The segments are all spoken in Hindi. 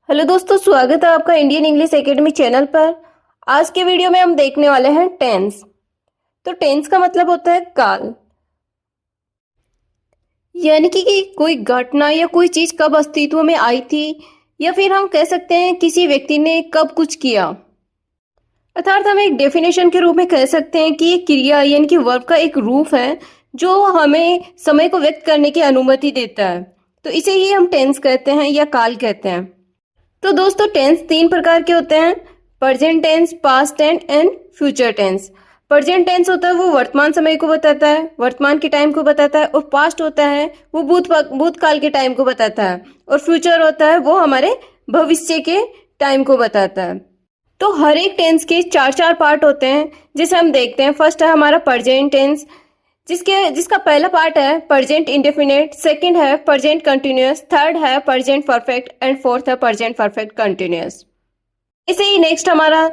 हेलो दोस्तों, स्वागत है आपका इंडियन इंग्लिश एकेडमी चैनल पर। आज के वीडियो में हम देखने वाले हैं टेंस। तो टेंस का मतलब होता है काल, यानी कि कोई घटना या कोई चीज कब अस्तित्व में आई थी, या फिर हम कह सकते हैं किसी व्यक्ति ने कब कुछ किया। अर्थात हम एक डेफिनेशन के रूप में कह सकते हैं कि ये क्रिया यानी कि वर्ब का एक रूप है जो हमें समय को व्यक्त करने की अनुमति देता है। तो इसे ही हम टेंस कहते हैं या काल कहते हैं। तो दोस्तों, टेंस तीन प्रकार के होते हैं: present tense, past tense and future tense. Present tense होता है वो वर्तमान समय को बताता है, वर्तमान के टाइम को बताता है, और पास्ट होता है वो भूतकाल के टाइम को बताता है, और फ्यूचर होता है वो हमारे भविष्य के टाइम को बताता है। तो हर एक टेंस के चार चार पार्ट होते हैं जिसे हम देखते हैं। फर्स्ट है हमारा प्रेजेंट टेंस, जिसका पहला पार्ट है प्रेजेंट इंडेफिनिट, सेकंड है प्रेजेंट कंटिन्यूअस, थर्ड है प्रेजेंट परफेक्ट एंड फोर्थ है प्रेजेंट परफेक्ट कंटिन्यूअस। इसे ही नेक्स्ट हमारा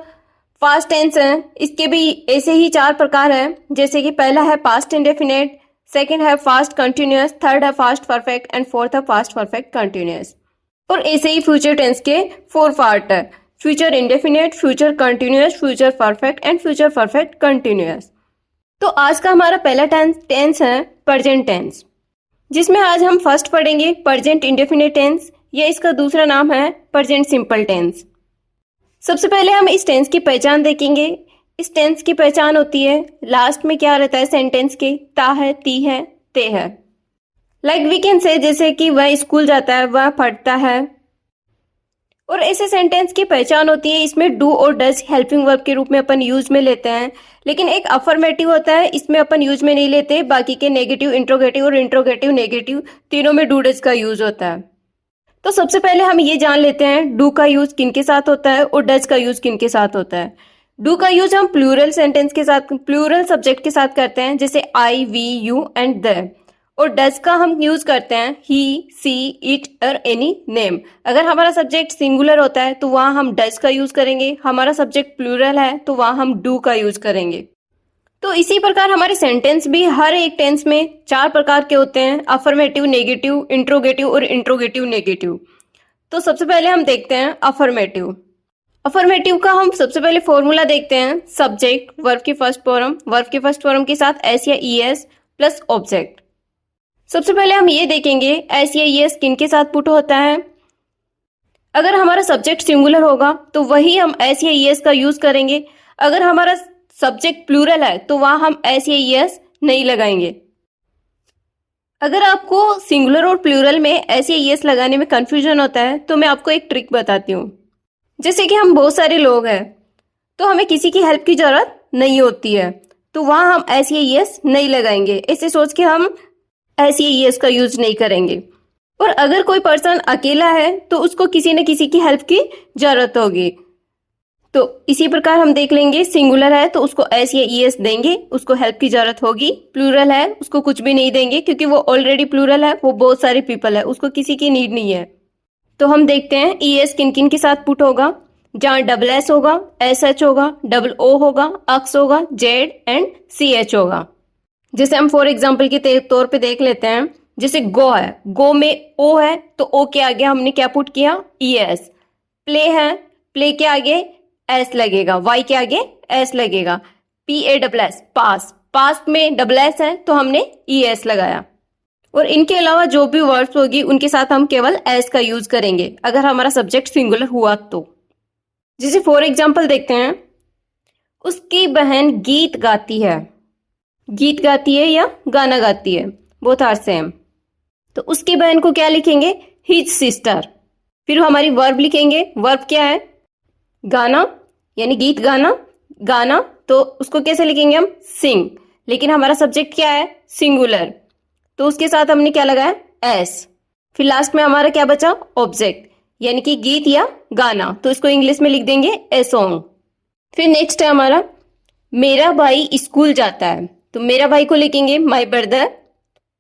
पास्ट टेंस है। इसके भी ऐसे ही चार प्रकार हैं, जैसे कि पहला है पास्ट इंडेफिनिट, सेकंड है पास्ट कंटिन्यूअस, थर्ड है पास्ट परफेक्ट एंड फोर्थ है पास्ट परफेक्ट कंटिन्यूअस। और ऐसे ही फ्यूचर टेंस के फोर पार्ट है: future indefinite, future continuous, future perfect and future perfect continuous. तो आज का हमारा पहला टेंस है प्रेजेंट टेंस, जिसमें आज हम फर्स्ट पढ़ेंगे प्रेजेंट इंडेफिनिट टेंस, या इसका दूसरा नाम है प्रेजेंट सिंपल टेंस। सबसे पहले हम इस टेंस की पहचान देखेंगे। इस टेंस की पहचान होती है, लास्ट में क्या रहता है सेंटेंस के, ता है, ती है, ते है। लाइक वी कैन से, जैसे कि वह स्कूल जाता है, वह पढ़ता है। और ऐसे सेंटेंस की पहचान होती है, इसमें डू और डज हेल्पिंग वर्ब के रूप में अपन यूज में लेते हैं। लेकिन एक अफर्मेटिव होता है, इसमें अपन यूज में नहीं लेते। बाकी के नेगेटिव, इंट्रोगेटिव और इंट्रोगेटिव नेगेटिव तीनों में डू डज का यूज होता है। तो सबसे पहले हम ये जान लेते हैं डू का यूज किन के साथ होता है और डज का यूज किन के साथ होता है। डू का यूज हम प्लूरल सेंटेंस के साथ, प्लूरल सब्जेक्ट के साथ करते हैं, जैसे आई, वी, यू एंड द। और डज का हम यूज करते हैं ही, सी, इट और एनी नेम। अगर हमारा सब्जेक्ट सिंगुलर होता है तो वहां हम डज का यूज करेंगे, हमारा सब्जेक्ट प्लूरल है तो वहां हम डू का यूज करेंगे। तो इसी प्रकार हमारे सेंटेंस भी हर एक टेंस में चार प्रकार के होते हैं: अफर्मेटिव, नेगेटिव, इंट्रोगेटिव और इंट्रोगेटिव नेगेटिव। तो सबसे पहले हम देखते हैं अफर्मेटिव। अफर्मेटिव का हम सबसे पहले फॉर्मूला देखते हैं: सब्जेक्ट वर्ब की फर्स्ट फॉर्म, वर्ब के फर्स्ट फॉर्म के साथ एस या ई एस प्लस ऑब्जेक्ट। सबसे पहले हम ये देखेंगे एस या ई एस किन के साथ पुट होता है। अगर हमारा सब्जेक्ट सिंगुलर होगा तो वही हम एस या ई एस का यूज करेंगे। अगर हमारा सब्जेक्ट प्लूरल है तो वहां हम एस या ई एस नहीं लगाएंगे। अगर आपको सिंगुलर और प्लूरल में एस या ई एस लगाने में कंफ्यूजन होता है तो मैं आपको एक ट्रिक बताती हूँ। जैसे कि हम बहुत सारे लोग हैं तो हमें किसी की हेल्प की जरूरत नहीं होती है, तो वहां हम एस या ई एस नहीं लगाएंगे। ऐसे सोच के हम एस या ई एस का यूज नहीं करेंगे। और अगर कोई पर्सन अकेला है तो उसको किसी न किसी की हेल्प की जरूरत होगी। तो इसी प्रकार हम देख लेंगे, सिंगुलर है तो उसको एस या ई एस देंगे, उसको हेल्प की जरूरत होगी। प्लूरल है उसको कुछ भी नहीं देंगे क्योंकि वो ऑलरेडी प्लूरल है, वो बहुत सारे पीपल है, उसको किसी की नीड नहीं है। तो हम देखते हैं ई एस किन किन के साथ पुट होगा। जहां डबल एस होगा, एस एच होगा, डबल ओ होगा, अक्स होगा, जेड एंड सी एच होगा। जैसे हम फॉर एग्जाम्पल के तौर पे देख लेते हैं, जैसे गो है, गो में ओ है तो ओ के आगे हमने क्या पुट किया, ई एस। प्ले है, प्ले के आगे एस लगेगा, वाई के आगे एस लगेगा। पी ए डबल एस, पास, पास में डबल एस है तो हमने ई एस लगाया। और इनके अलावा जो भी वर्ड्स होगी उनके साथ हम केवल एस का यूज करेंगे अगर हमारा सब्जेक्ट सिंगुलर हुआ तो। जैसे फॉर एग्जाम्पल देखते हैं, उसकी बहन गीत गाती है। गीत गाती है या गाना गाती है, बोथ आर सेम। तो उसकी बहन को क्या लिखेंगे, हिज सिस्टर। फिर हमारी वर्ब लिखेंगे, वर्ब क्या है, गाना, यानी गीत गाना, गाना, तो उसको कैसे लिखेंगे हम, सिंग। लेकिन हमारा सब्जेक्ट क्या है, सिंगुलर, तो उसके साथ हमने क्या लगाया, एस। फिर लास्ट में हमारा क्या बचा, ऑब्जेक्ट, यानी कि गीत या गाना, तो इसको इंग्लिश में लिख देंगे ए सॉन्ग। फिर नेक्स्ट है हमारा मेरा भाई स्कूल जाता है, तो मेरा भाई को लिखेंगे my brother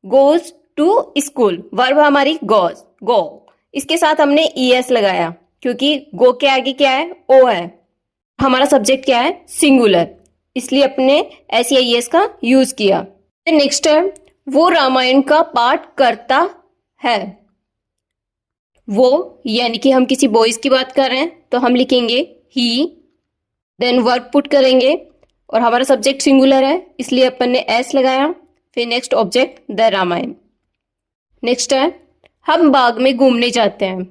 goes to school. Verb हमारी गोज, गो, इसके साथ हमने ई एस लगाया क्योंकि गो के आगे क्या है, ओ है। हमारा सब्जेक्ट क्या है, सिंगुलर, इसलिए अपने एस या ई एस का यूज किया। नेक्स्ट है वो रामायण का पाठ करता है। वो, यानी कि हम किसी बॉयज की बात कर रहे हैं तो हम लिखेंगे ही, देन वर्ब पुट करेंगे और हमारा सब्जेक्ट सिंगुलर है इसलिए अपन ने एस लगाया। फिर next object the Ramayana. Next है हम बाग में घूमने जाते हैं,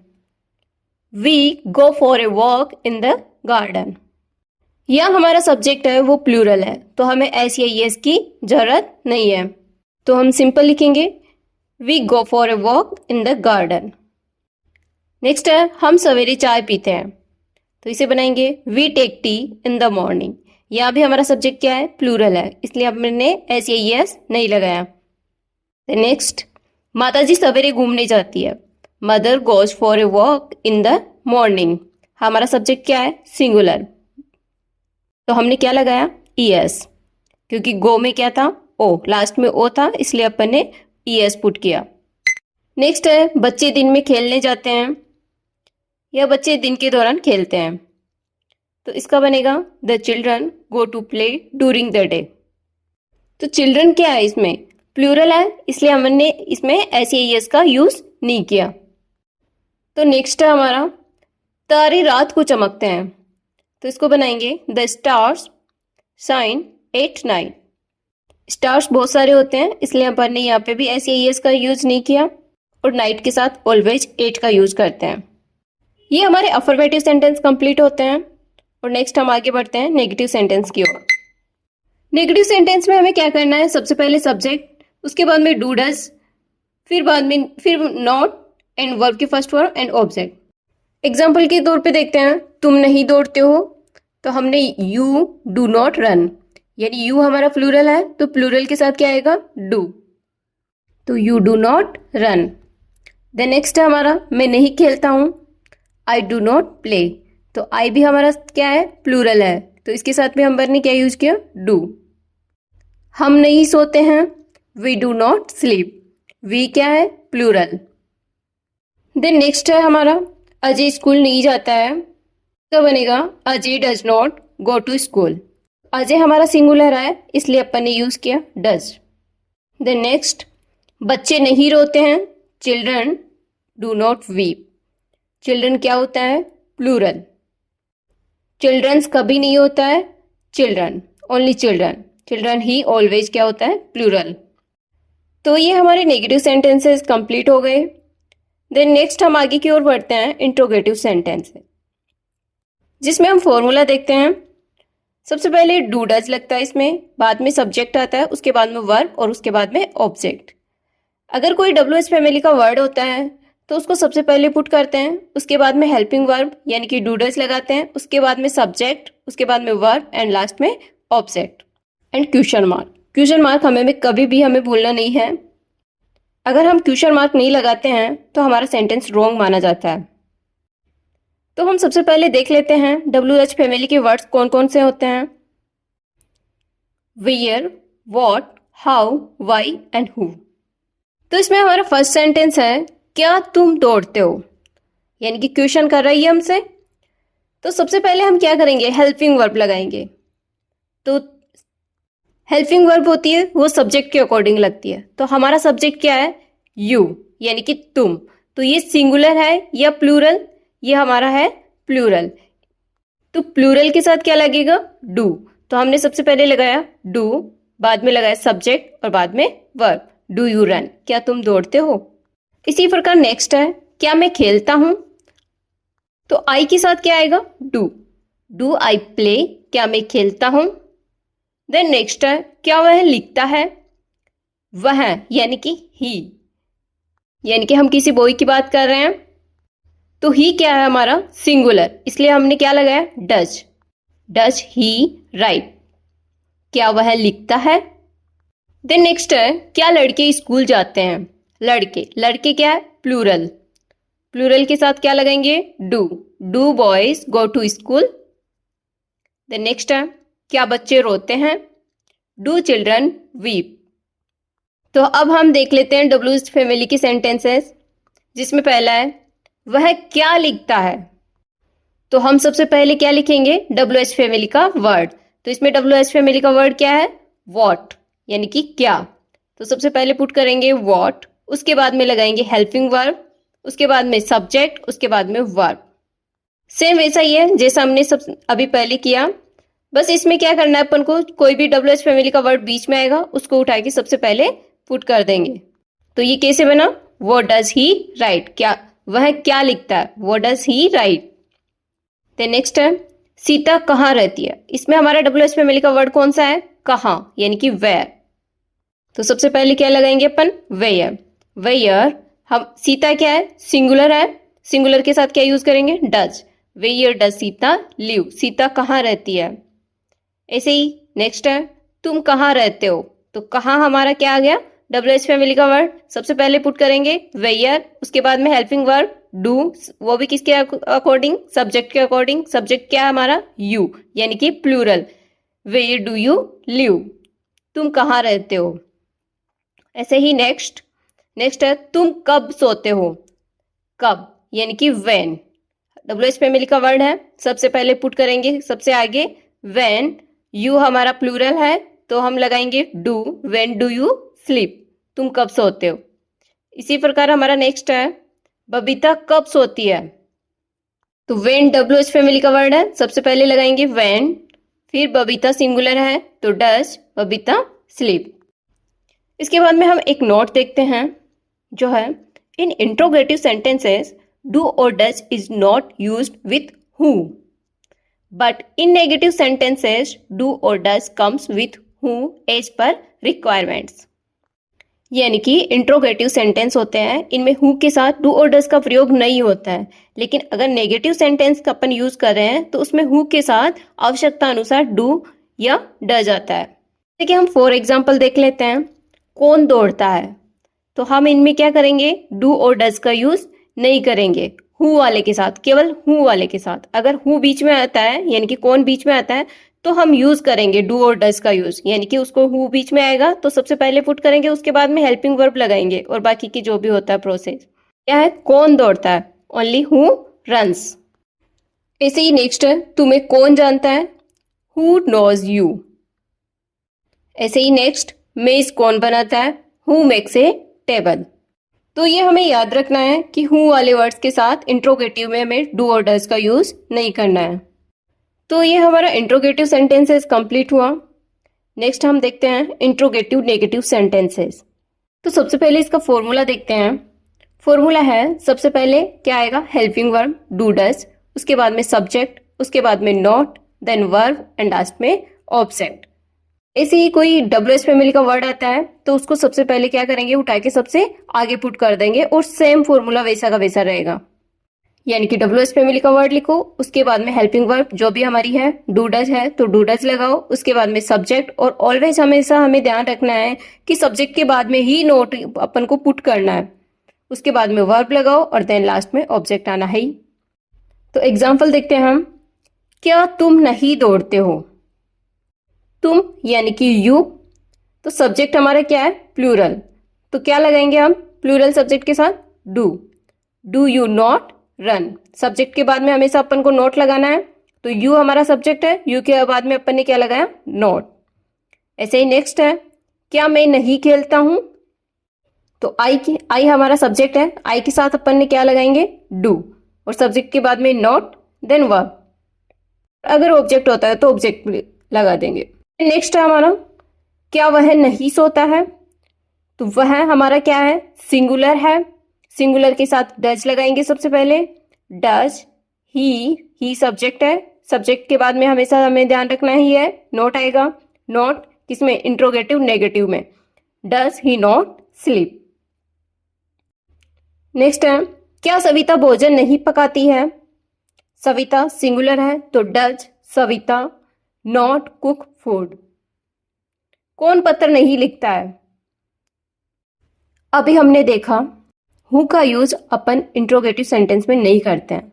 we go for a walk in the garden. यह हमारा सब्जेक्ट है वो प्लूरल है तो हमें एस या एस की जरूरत नहीं है, तो हम सिंपल लिखेंगे we go for a walk in the garden. Next है हम सवेरे चाय पीते हैं, तो इसे बनाएंगे we take tea in the morning. यहाँ भी हमारा सब्जेक्ट क्या है, प्लूरल है, इसलिए हमने एस या एस नहीं लगाया। नेक्स्ट माता जी सवेरे घूमने जाती है, mother goes for a walk in the morning. हमारा सब्जेक्ट क्या है, सिंगुलर, तो हमने क्या लगाया, ई एस, क्योंकि गो में क्या था, ओ, लास्ट में ओ था, इसलिए अपन ने ई एस पुट किया। नेक्स्ट है बच्चे दिन में खेलने जाते हैं या बच्चे दिन के दौरान खेलते हैं, तो इसका बनेगा the children go to play during the day. तो चिल्ड्रन क्या है, इसमें प्लूरल है इसलिए हमने इसमें एस या एस का यूज नहीं किया। तो नेक्स्ट है हमारा तारे रात को चमकते हैं, तो इसको बनाएंगे the stars shine at night. Stars बहुत सारे होते हैं इसलिए अपन ने यहाँ पे भी एस या एस का यूज नहीं किया और नाइट के साथ ऑलवेज एट का यूज करते हैं। ये हमारे अफर्मेटिव सेंटेंस कंप्लीट होते हैं और नेक्स्ट हम आगे बढ़ते हैं नेगेटिव सेंटेंस की ओर। नेगेटिव सेंटेंस में हमें क्या करना है, सबसे पहले सब्जेक्ट, उसके बाद में डू डज, फिर नॉट एंड वर्ब के first form and object. Example के तौर पे देखते हैं, तुम नहीं दौड़ते हो, तो हमने यू डू नॉट रन, यानी यू हमारा प्लूरल है तो प्लूरल के साथ क्या आएगा, डू, तो you do not run. Then next है हमारा मैं नहीं खेलता हूँ, आई डू नॉट प्ले, तो आई भी हमारा क्या है, प्लूरल है, तो इसके साथ भी हम ने क्या यूज किया, डू। हम नहीं सोते हैं, we do not sleep, we क्या है, प्लूरल। देन नेक्स्ट है हमारा अजय स्कूल नहीं जाता है, तो बनेगा Ajay does not go to school. Ajay हमारा सिंगुलर है इसलिए अपन ने यूज किया डज। देन नेक्स्ट बच्चे नहीं रोते हैं, children do not weep. Children क्या होता है, प्लूरल। चिल्ड्रंस कभी नहीं होता है, चिल्ड्रन, ओनली चिल्ड्रन। चिल्ड्रन ही ऑलवेज क्या होता है, प्लूरल। तो ये हमारे नेगेटिव सेंटेंसेस कंप्लीट हो गए। देन नेक्स्ट हम आगे की ओर बढ़ते हैं इंट्रोगेटिव सेंटेंस, जिसमें हम फॉर्मूला देखते हैं। सबसे पहले डू डज लगता है इसमें, बाद में सब्जेक्ट आता है, उसके बाद में वर्ब और उसके बाद में ऑब्जेक्ट। अगर कोई WH फैमिली का वर्ड होता है तो उसको सबसे पहले पुट करते हैं, उसके बाद में हेल्पिंग वर्ब यानी कि डू डज लगाते हैं, उसके बाद में सब्जेक्ट, उसके बाद में वर्ब एंड लास्ट में object and question mark. Question mark हमें कभी भी हमें भूलना नहीं है। अगर हम क्वेश्चन मार्क नहीं लगाते हैं तो हमारा सेंटेंस रॉन्ग माना जाता है। तो हम सबसे पहले देख लेते हैं WH फैमिली के वर्ड्स कौन कौन से होते हैं। Where, what, how, why and who. तो इसमें हमारा फर्स्ट सेंटेंस है क्या तुम दौड़ते हो, यानी कि क्वेश्चन कर रही है हमसे। तो सबसे पहले हम क्या करेंगे, हेल्पिंग वर्ब लगाएंगे। तो हेल्पिंग वर्ब होती है वो सब्जेक्ट के अकॉर्डिंग लगती है, तो हमारा सब्जेक्ट क्या है, यू, यानी कि तुम। तो ये सिंगुलर है या प्लूरल, ये हमारा है प्लूरल। तो प्लूरल के साथ क्या लगेगा, डू। तो हमने सबसे पहले लगाया डू, बाद में लगाया सब्जेक्ट और बाद में वर्ब, डू यू रन, क्या तुम दौड़ते हो। इसी प्रकार नेक्स्ट है क्या मैं खेलता हूं, तो आई के साथ क्या आएगा, डू, डू आई प्ले, क्या मैं खेलता हूं। देन नेक्स्ट है क्या वह लिखता है, वह यानी कि ही, यानी कि हम किसी बॉय की बात कर रहे हैं। तो ही क्या है हमारा, सिंगुलर, इसलिए हमने क्या लगाया, डज, डज ही राइट, क्या वह लिखता है। देन नेक्स्ट है क्या लड़के स्कूल जाते हैं, लड़के, लड़के क्या है, प्लूरल, प्लूरल के साथ क्या लगाएंगे, do, do boys go to school. Then next है क्या बच्चे रोते हैं, डू चिल्ड्रन वीप। तो अब हम देख लेते हैं WH फैमिली की सेंटेंसेस, जिसमें पहला है वह क्या लिखता है। तो हम सबसे पहले क्या लिखेंगे, WH फैमिली का वर्ड। तो इसमें WH फैमिली का वर्ड क्या है, वॉट, यानी कि क्या। तो सबसे पहले पुट करेंगे वॉट, उसके बाद में लगाएंगे हेल्पिंग वर्ब, उसके बाद में सब्जेक्ट, उसके बाद में वर्ब। सेम वैसा ही है जैसा हमने सब अभी पहले किया, बस इसमें क्या करना है अपन को, कोई भी WH फैमिली का वर्ड बीच में आएगा उसको उठा के सबसे पहले पुट कर देंगे। तो ये कैसे बना, व्हाट डज ही राइट, क्या वह क्या लिखता है, what does he write. Then next है सीता कहाँ रहती है। इसमें हमारा WH फैमिली का वर्ड कौन सा है, कहाँ, यानी कि वेयर। तो सबसे पहले क्या लगाएंगे अपन, वेयर। वेयर, हम सीता क्या है, सिंगुलर है, सिंगुलर के साथ क्या यूज करेंगे, does. Where does Sita live, Sita कहाँ रहती है। ऐसे ही नेक्स्ट है तुम कहाँ रहते हो। तो कहाँ हमारा क्या आ गया, WH फैमिली का वर्ड। सबसे पहले पुट करेंगे वेयर, उसके बाद में हेल्पिंग वर्ब डू, वो भी किसके अकॉर्डिंग, सब्जेक्ट के अकॉर्डिंग। सब्जेक्ट क्या है हमारा, यू, यानी कि plural, where do you live, तुम कहाँ रहते हो। ऐसे ही नेक्स्ट है तुम कब सोते हो। कब यानी कि व्हेन, WH फैमिली का वर्ड है। सबसे पहले पुट करेंगे सबसे आगे व्हेन, यू हमारा प्लूरल है तो हम लगाएंगे do, when do you sleep, तुम कब सोते हो। इसी प्रकार हमारा नेक्स्ट है बबीता कब सोती है। तो व्हेन WH फैमिली का वर्ड है, सबसे पहले लगाएंगे व्हेन, फिर बबीता सिंगुलर है तो डज बबीता स्लीप। इसके बाद में हम एक नोट देखते हैं जो है इन इंट्रोगेटिव सेंटेंसेस डू और does is not used with who, but in negative sentences do और does comes with who as per requirements. यानी कि इंट्रोगेटिव सेंटेंस होते हैं, इनमें हु के साथ डू और डज का प्रयोग नहीं होता है, लेकिन अगर नेगेटिव सेंटेंस का अपन यूज कर रहे हैं तो उसमें हु के साथ आवश्यकता अनुसार डू या डज आता है। देखिए हम फॉर एग्जाम्पल देख लेते हैं, कौन दौड़ता है। तो हम इनमें क्या करेंगे, डू और डज का यूज नहीं करेंगे, हु वाले के साथ, केवल हु वाले के साथ। अगर हु बीच में आता है यानी कि कौन बीच में आता है तो हम यूज करेंगे डू और डज का यूज, यानी कि उसको हु बीच में आएगा तो सबसे पहले पुट करेंगे, उसके बाद में हेल्पिंग वर्ब लगाएंगे और बाकी की जो भी होता है प्रोसेस। क्या है, कौन दौड़ता है, ओनली हु रन्स। ऐसे ही नेक्स्ट है तुम्हें कौन जानता है, हु नोज यू। ऐसे ही नेक्स्ट मेज कौन बनाता है, हु मेक्स ए टेबल। तो ये हमें याद रखना है कि हु वाले वर्ड्स के साथ इंट्रोगेटिव में हमें डू और डज का यूज नहीं करना है। तो ये हमारा इंट्रोगेटिव सेंटेंसेस कंप्लीट हुआ। नेक्स्ट हम देखते हैं इंट्रोगेटिव नेगेटिव सेंटेंसेस। तो सबसे पहले इसका फॉर्मूला देखते हैं। फॉर्मूला है सबसे पहले क्या आएगा, हेल्पिंग वर्ब डू डज, उसके बाद में सब्जेक्ट, उसके बाद में not, then verb and last में ऑब्जेक्ट। ऐसे ही कोई WH फैमिली का वर्ड आता है तो उसको सबसे पहले क्या करेंगे, उठा के सबसे आगे पुट कर देंगे और सेम फॉर्मूला वैसा का वैसा रहेगा। यानी कि WH फैमिली का वर्ड लिखो, उसके बाद में हेल्पिंग वर्ब जो भी हमारी है, डू डज है तो डू डज लगाओ, उसके बाद में सब्जेक्ट, और ऑलवेज हमेशा हमें ध्यान रखना है कि सब्जेक्ट के बाद में ही नोट अपन को पुट करना है, उसके बाद में वर्ब लगाओ और देन लास्ट में ऑब्जेक्ट आना है। तो एग्जाम्पल देखते हैं हम, क्या तुम नहीं दौड़ते हो। तुम यानी कि यू, तो सब्जेक्ट हमारा क्या है, प्लूरल, तो क्या लगाएंगे हम प्लूरल सब्जेक्ट के साथ, do. Do you not run, subject के बाद में हमेशा अपन को नॉट लगाना है, तो यू हमारा सब्जेक्ट है, यू के बाद में अपन ने क्या लगाया, नॉट। ऐसे ही नेक्स्ट है क्या मैं नहीं खेलता हूं, तो आई हमारा सब्जेक्ट है, आई के साथ अपन ने क्या लगाएंगे, डू, और सब्जेक्ट के बाद में नॉट देन वर्ब, अगर ऑब्जेक्ट होता है तो ऑब्जेक्ट लगा देंगे। नेक्स्ट है हमारा क्या वह नहीं सोता है, तो वह हमारा क्या है, सिंगुलर है, सिंगुलर के साथ डज लगाएंगे सबसे पहले, डज, ही सब्जेक्ट है, सब्जेक्ट के बाद में हमेशा हमें ध्यान रखना ही है नॉट आएगा, नॉट किसमें, इंट्रोगेटिव नेगेटिव में, does he not sleep. Next है क्या सविता भोजन नहीं पकाती है, सविता सिंगुलर है तो does Savita not cook food. कौन पत्र नहीं लिखता है, अभी हमने देखा हु का यूज अपन इंट्रोगेटिव सेंटेंस में नहीं करते हैं,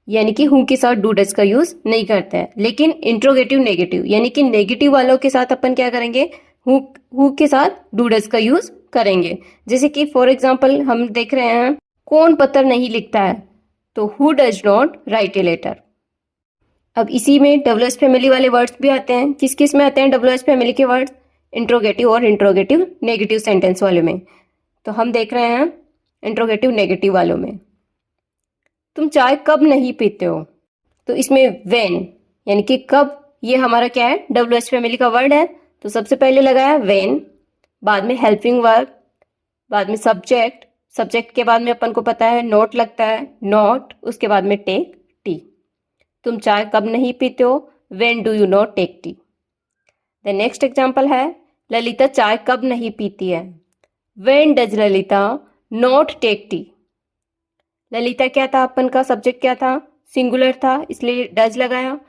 यानी कि हु के साथ डू डज का यूज नहीं करते हैं, लेकिन इंट्रोगेटिव नेगेटिव यानी कि नेगेटिव वालों के साथ अपन क्या करेंगे, हु के साथ डू डज का यूज करेंगे। जैसे कि फॉर एग्जाम्पल हम देख रहे हैं कौन पत्र नहीं लिखता है, तो who does not write a letter. अब इसी में WH फैमिली वाले वर्ड्स भी आते हैं, किस किस में आते हैं WH फैमिली के वर्ड्स, इंट्रोगेटिव और इंट्रोगेटिव नेगेटिव सेंटेंस वाले में। तो हम देख रहे हैं इंट्रोगेटिव नेगेटिव वालों में। तुम चाय कब नहीं पीते हो, तो इसमें व्हेन यानी कि कब, ये हमारा क्या है, WH फैमिली का वर्ड है, तो सबसे पहले लगाया व्हेन, बाद में हेल्पिंग वर्ब, बाद में सब्जेक्ट, सब्जेक्ट के बाद में अपन को पता है नोट लगता है, नॉट, उसके बाद में टेक टी। तुम चाय कब नहीं पीते हो, when do you not take tea. The next example है, ललिता चाय कब नहीं पीती है, when does Lalita not take tea. Lalita क्या था, अपन का सब्जेक्ट क्या था, सिंगुलर था, इसलिए डज लगाया,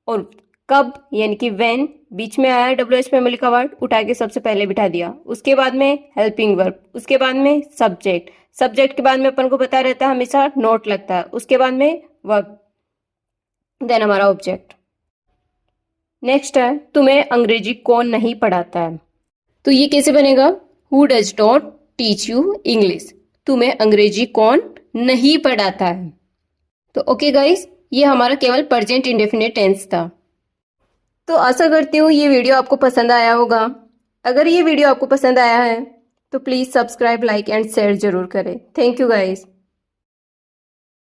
और कब यानी कि व्हेन बीच में आया WH फैमिली का वर्ड, उठा के सबसे पहले बिठा दिया, उसके बाद में हेल्पिंग वर्ब, उसके बाद में सब्जेक्ट, सब्जेक्ट के बाद में अपन को पता रहता है हमेशा नोट लगता है, उसके बाद में वर्ब, देन हमारा ऑब्जेक्ट। नेक्स्ट है, तुम्हें अंग्रेजी कौन नहीं पढ़ाता है, तो ये कैसे बनेगा, who does not teach you English, तुम्हें अंग्रेजी कौन नहीं पढ़ाता है। तो ओके गाइस, ये हमारा केवल प्रेजेंट इंडेफिनिट टेंस था। तो आशा करती हूँ ये वीडियो आपको पसंद आया होगा। अगर ये वीडियो आपको पसंद आया है तो please subscribe, like and share जरूर करें। Thank you guys.